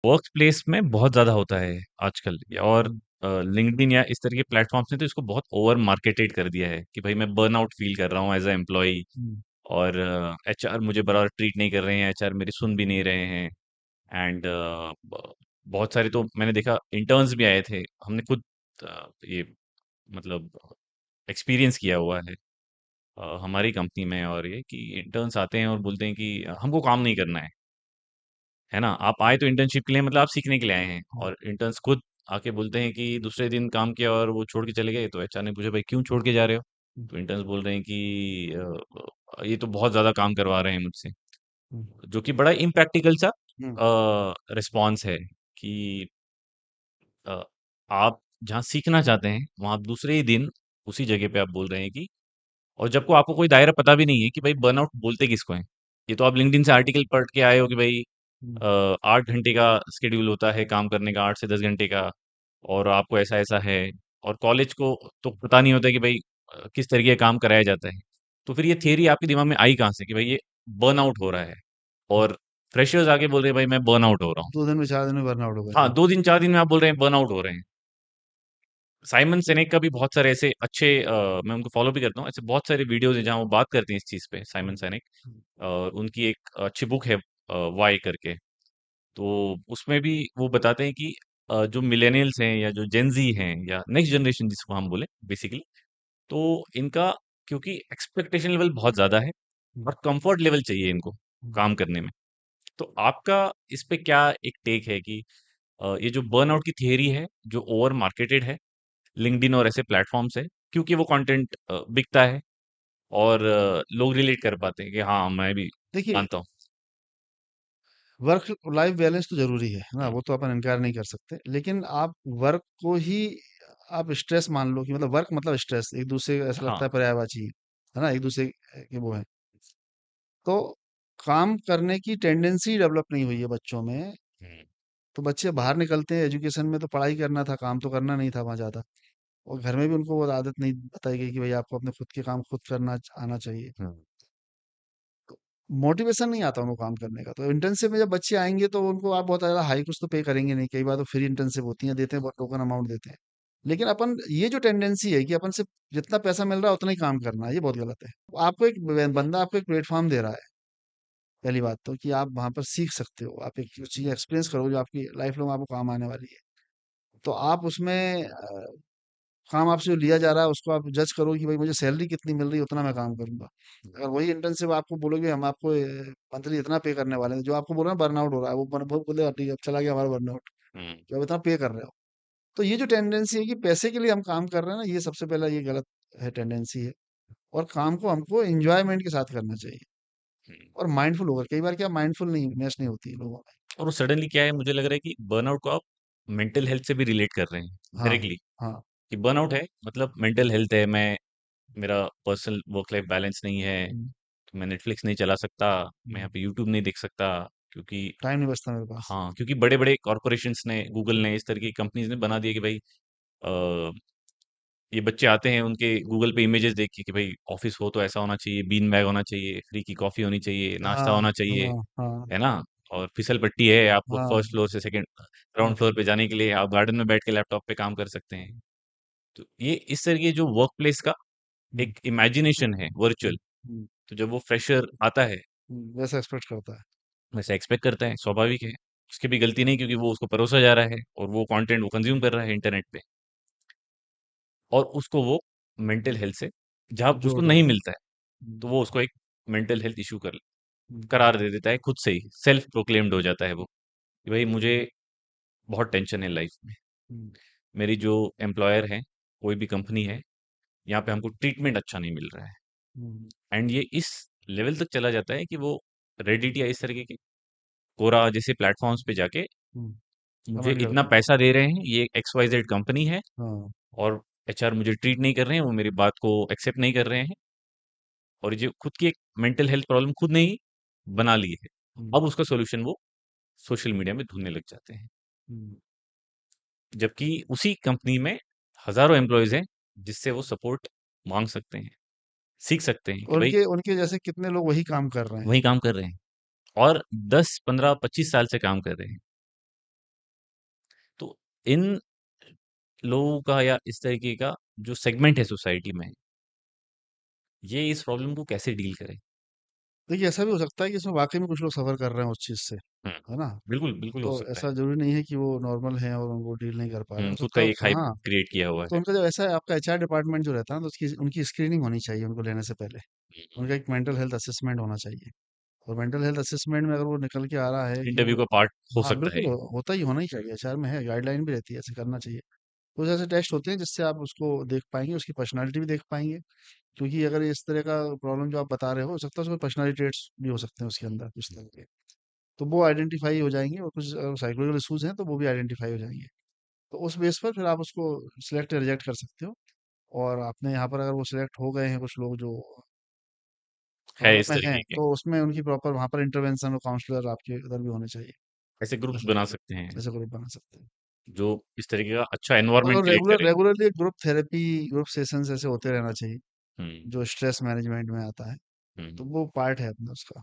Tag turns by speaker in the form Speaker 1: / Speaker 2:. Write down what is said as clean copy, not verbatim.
Speaker 1: Work place में बहुत ज़्यादा होता है आजकल और
Speaker 2: हम्म,
Speaker 1: लिंक्डइन या इस तरह के प्लेटफॉर्म्स ने तो इसको बहुत ओवर मार्केटेड कर दिया है कि भाई मैं बर्नआउट फील कर रहा हूँ एज अ एम्प्लॉय।
Speaker 2: हम्म,
Speaker 1: और एचआर मुझे बराबर ट्रीट नहीं कर रहे हैं, एचआर मेरी सुन भी नहीं रहे हैं। एंड बहुत सारे तो मैंने देखा इंटर्न्स भी आए थे, हमने खुद ये मतलब एक्सपीरियंस किया हुआ है हमारी कंपनी में। और ये कि इंटर्न्स आते हैं और बोलते हैं कि हमको काम नहीं करना है ना। आप आए तो इंटर्नशिप के लिए, मतलब आप सीखने के लिए आए हैं,
Speaker 2: हम्म,
Speaker 1: और इंटर्न्स खुद आके बोलते हैं कि दूसरे दिन काम किया और वो छोड़ के चले गए। तो एचआर ने पूछा भाई क्यों छोड़ के जा रहे हो?
Speaker 2: हम्म,
Speaker 1: तो इंटर्न्स बोल रहे हैं कि ये तो बहुत ज़्यादा काम करवा रहे हैं मुझसे।
Speaker 2: हम्म,
Speaker 1: जो कि बड़ा इम्प्रैक्टिकल सा
Speaker 2: हम्म,
Speaker 1: रिस्पॉन्स है कि अ, आप जहाँ सीखना चाहते हैं वहाँ आप दूसरे ही दिन उसी जगह पे आप बोल रहे हैं कि, और जबको आपको कोई दायरा पता भी नहीं है कि भाई बर्नआउट बोलते किसको है। ये तो आप लिंक्डइन से आर्टिकल पढ़ के आए हो कि भाई
Speaker 2: हम्म,
Speaker 1: 8 घंटे का शेड्यूल होता है काम करने का, 8 से 10 घंटे का, और आपको ऐसा ऐसा है। और कॉलेज को तो पता नहीं होता कि भाई किस तरीके का काम कराया जाता है। तो फिर ये थियरी आपके दिमाग में आई कहाँ से कि भाई ये बर्नआउट हो रहा है? और फ्रेशर्स आके बोल रहे हैं भाई मैं बर्नआउट हो रहा हूँ।
Speaker 2: 2 दिन में 4 दिन में बर्नआउट हो
Speaker 1: हाँ,
Speaker 2: गया।
Speaker 1: 2 दिन 4 दिन में आप बोल रहे हैं बर्नआउट हो रहे हैं। साइमन सेनेक का भी बहुत सारे ऐसे अच्छे मैं उनको फॉलो भी करता हूँ, ऐसे बहुत सारे वीडियोज़ हैं जहाँ वो बात करते हैं इस चीज़ पे, साइमन
Speaker 2: हम्म,
Speaker 1: सेनेक।
Speaker 2: हम्म,
Speaker 1: और उनकी एक अच्छी बुक है व्हाय करके। तो उसमें भी वो बताते हैं कि जो मिलेनियल्स हैं या जो जेन ज़ी हैं या नेक्स्ट जनरेशन जिसको हम बोले बेसिकली, तो इनका क्योंकि एक्सपेक्टेशन लेवल बहुत ज़्यादा है
Speaker 2: हम्म,
Speaker 1: और कंफर्ट लेवल चाहिए इनको
Speaker 2: हम्म,
Speaker 1: काम करने में। तो आपका इस पे क्या एक टेक है कि ये जो बर्नआउट की थियरी है, जो ओवर मार्केटेड है लिंक्डइन और ऐसे प्लेटफॉर्म्स है, क्योंकि वो कंटेंट बिकता है और लोग रिलेट कर पाते हैं कि हाँ मैं भी
Speaker 2: देखिए,
Speaker 1: मानता हूँ।
Speaker 2: वर्क लाइफ बैलेंस तो जरूरी है ना,
Speaker 1: हम्म,
Speaker 2: वो तो अपन इनकार नहीं कर सकते, लेकिन आप वर्क को ही आप स्ट्रेस मान लो कि मतलब वर्क मतलब स्ट्रेस एक दूसरे ऐसा लगता
Speaker 1: हाँ।
Speaker 2: है पर्यायवाची है ना, एक दूसरे के वो है। तो काम करने की टेंडेंसी डेवलप नहीं हुई है बच्चों में।
Speaker 1: हम्म,
Speaker 2: तो बच्चे बाहर निकलते हैं, एजुकेशन में तो पढ़ाई करना था, काम तो करना नहीं था वहाँ ज़्यादा। और घर में भी उनको वो आदत नहीं बताई गई कि भाई आपको अपने खुद के काम खुद करना आना चाहिए।
Speaker 1: हम्म,
Speaker 2: मोटिवेशन नहीं आता उनको काम करने का। तो इंटर्नशिप में जब बच्चे आएंगे तो उनको आप बहुत ज़्यादा हाई कुछ तो पे करेंगे नहीं, कई बार तो फ्री इंटर्नशिप होती है, देते हैं बहुत टोकन अमाउंट देते हैं। लेकिन अपन ये जो टेंडेंसी है कि अपन से जितना पैसा मिल रहा है उतना ही काम करना है, ये बहुत गलत है। आपको एक बंदा आपको एक प्लेटफॉर्म दे रहा है, पहली बात तो कि आप वहां पर सीख सकते हो, आप एक चीज एक्सपीरियंस करो जो आपकी लाइफ लॉन्ग आपको काम आने वाली है। तो आप उसमें काम आपसे जो लिया जा रहा है उसको आप जज करो कि भाई मुझे सैलरी कितनी मिल रही है, उतना मैं काम करूंगा। अगर वही इंटर्नशिप आपको बोलोगे हम आपको मंथली इतना पे करने वाले हैं, जो आपको बोल रहे हैं बर्नआउट हो रहा है, वो बोले ठीक है अब चला गया हमारा बर्नआउट,
Speaker 1: हम्म,
Speaker 2: कि अब इतना पे कर रहे हो। तो ये जो टेंडेंसी है कि पैसे के लिए हम काम कर रहे हैं ना, ये सबसे पहला ये गलत है, टेंडेंसी है। और काम को हमको एंजॉयमेंट के साथ करना चाहिए
Speaker 1: हम्म।
Speaker 2: और माइंडफुल होकर। कई बार क्या माइंडफुल नहीं नेस नहीं होती है लोगों में।
Speaker 1: और वो सडनली क्या है, मुझे लग रहा है कि बर्नआउट को आप मेंटल हेल्थ से भी रिलेट कर रहे हैं
Speaker 2: हाँ,
Speaker 1: डायरेक्टली।
Speaker 2: हाँ,
Speaker 1: कि बर्नआउट है मतलब मेंटल हेल्थ है, मैं मेरा पर्सनल वर्क लाइफ बैलेंस नहीं है,
Speaker 2: हम्म,
Speaker 1: तो मैं नेटफ्लिक्स नहीं चला सकता, मैं
Speaker 2: हम्म,
Speaker 1: यहाँ पे यूट्यूब नहीं देख सकता, क्योंकि
Speaker 2: टाइम नहीं बचता मेरे पास।
Speaker 1: हाँ क्योंकि बड़े बड़े कॉरपोरेशंस ने, गूगल ने, इस तरह की कंपनीज ने बना दिया कि भाई ये बच्चे आते हैं उनके गूगल पे इमेजेस देख के कि भाई ऑफिस हो तो ऐसा होना चाहिए, बीन बैग होना चाहिए, फ्री की कॉफी होनी चाहिए, नाश्ता
Speaker 2: हाँ,
Speaker 1: होना चाहिए,
Speaker 2: हाँ, हाँ,
Speaker 1: है ना। और फिसल पट्टी है, आपको
Speaker 2: हाँ,
Speaker 1: फर्स्ट फ्लोर से सेकंड
Speaker 2: हाँ,
Speaker 1: ग्राउंड फ्लोर पे जाने के लिए आप गार्डन में बैठ के लैपटॉप पे काम कर सकते हैं। तो ये इस तरह के जो वर्क प्लेस का
Speaker 2: हम्म,
Speaker 1: एक इमेजिनेशन है वर्चुअल।
Speaker 2: हम्म, हम्म,
Speaker 1: तो जब वो फ्रेशर आता है,
Speaker 2: वैसा एक्सपेक्ट करता है।
Speaker 1: वैसे एक्सपेक्ट करता है, स्वाभाविक है। उसकी भी गलती नहीं, क्योंकि वो उसको परोसा जा रहा है और वो कंटेंट वो कंज्यूम कर रहा है इंटरनेट पे। और उसको वो मेंटल हेल्थ से जहाँ उसको
Speaker 2: जोड़ रहा
Speaker 1: नहीं
Speaker 2: है।
Speaker 1: मिलता है,
Speaker 2: हम्म,
Speaker 1: तो वो उसको एक मेंटल हेल्थ इशू
Speaker 2: हम्म,
Speaker 1: करार दे देता है खुद से ही, सेल्फ प्रोक्लेम्ड हो जाता है वो कि भाई मुझे बहुत टेंशन है लाइफ में।
Speaker 2: हम्म,
Speaker 1: मेरी जो एम्प्लॉयर है, कोई भी कंपनी है, यहाँ पे हमको ट्रीटमेंट अच्छा नहीं मिल रहा है।
Speaker 2: हम्म,
Speaker 1: एंड ये इस लेवल तक चला जाता है कि वो रेडिट या इस तरीके के कोरा जैसे प्लेटफॉर्म्स पे जाके मुझे
Speaker 2: कमेंट
Speaker 1: इतना
Speaker 2: करता है।
Speaker 1: पैसा दे रहे हैं, ये एक्स वाई जेड कंपनी है,
Speaker 2: हाँ,
Speaker 1: और एचआर मुझे ट्रीट नहीं कर रहे हैं, वो मेरी बात को एक्सेप्ट नहीं कर रहे हैं, और ये खुद की एक मेंटल हेल्थ प्रॉब्लम खुद ने ही बना ली है।
Speaker 2: हम्म,
Speaker 1: अब उसका सॉल्यूशन वो सोशल मीडिया में ढूंढने लग जाते हैं।
Speaker 2: हम्म।
Speaker 1: जबकि उसी कंपनी में हजारों एम्प्लॉयज हैं जिससे वो सपोर्ट मांग सकते हैं, सीख सकते हैं कि भाई
Speaker 2: उनके उनके जैसे कितने लोग वही काम कर रहे हैं।
Speaker 1: वही काम कर रहे हैं और 10 15 25 साल से काम कर रहे हैं। इन लोगों का या इस तरीके का जो सेगमेंट है सोसाइटी में, ये इस प्रॉब्लम को कैसे डील करें?
Speaker 2: देखिए, ऐसा भी हो सकता है कि इसमें वाक़ई में कुछ लोग सफ़र कर रहे हैं उस चीज़ से,
Speaker 1: हुँ,
Speaker 2: है ना?
Speaker 1: बिल्कुल, बिल्कुल हो
Speaker 2: तो
Speaker 1: सकता है।
Speaker 2: ऐसा ज़रूरी नहीं है कि वो नॉर्मल हैं और वो डील नहीं कर पा रहे हैं। हो
Speaker 1: खुद
Speaker 2: सकता
Speaker 1: का
Speaker 2: है
Speaker 1: एक हाइप
Speaker 2: हाँ,
Speaker 1: क्रिएट किया हुआ
Speaker 2: तो
Speaker 1: है।
Speaker 2: उनका जो ऐसा है आपका एचआर डिपार्टमेंट जो रहता है ना, तो उसकी उनकी स्क्रीनिंग होनी चाहिए उनको लेने से पहले।
Speaker 1: हुँ, हुँ।
Speaker 2: उनका एक मेंटल हेल्थ असेसमेंट होना चाहिए और मेंटल हेल्थ असेसमेंट में अगर वो निकल के आ रहा है कि
Speaker 1: इंटरव्यू
Speaker 2: वो
Speaker 1: का पार्ट हो
Speaker 2: हाँ,
Speaker 1: सकता है
Speaker 2: बिल्कुल
Speaker 1: ये।
Speaker 2: होता ही होना ही चाहिए, एचआर में है, गाइडलाइन भी रहती है, ऐसे करना चाहिए। कुछ ऐसे टेस्ट होते हैं जिससे आप उसको देख पाएँगे, उसकी पर्सनैलिटी भी देख पाएँगे, क्योंकि अगर इस तरह का प्रॉब्लम जो आप बता रहे हो सकता है उसमें पर्सनैलिटी ट्रेट्स भी हो सकते हैं उसके अंदर कुछ तरह के। तो वो आइडेंटिफ़ाई हो जाएँगे और कुछ साइकोलॉजिकल इश्यूज़ हैं तो वो भी आइडेंटिफ़ाई हो जाएँगे। तो उस बेस पर फिर आप उसको सिलेक्ट या रिजेक्ट कर सकते हो और आपने यहाँ पर अगर वो सिलेक्ट हो गए हैं कुछ लोग जो
Speaker 1: है
Speaker 2: प्रॉब्लम
Speaker 1: इस
Speaker 2: में हैं,
Speaker 1: तरीके के।
Speaker 2: तो उसमें उनकी प्रॉपर वहाँ पर इंटरवेंशन और काउंसलर आपके उधर भी होने चाहिए,
Speaker 1: ऐसे ग्रुप्स
Speaker 2: ऐसा
Speaker 1: बना
Speaker 2: चाहिए।
Speaker 1: सकते हैं,
Speaker 2: ऐसे ग्रुप बना सकते हैं।
Speaker 1: जो इस तरीके का अच्छा एनवायरनमेंट
Speaker 2: और
Speaker 1: क्रिएट करें।
Speaker 2: Regularly group therapy, group sessions ऐसे होते रहना चाहिए,
Speaker 1: हुँ,
Speaker 2: जो स्ट्रेस मैनेजमेंट में आता है।
Speaker 1: हुँ।
Speaker 2: तो वो पार्ट है अपना उसका।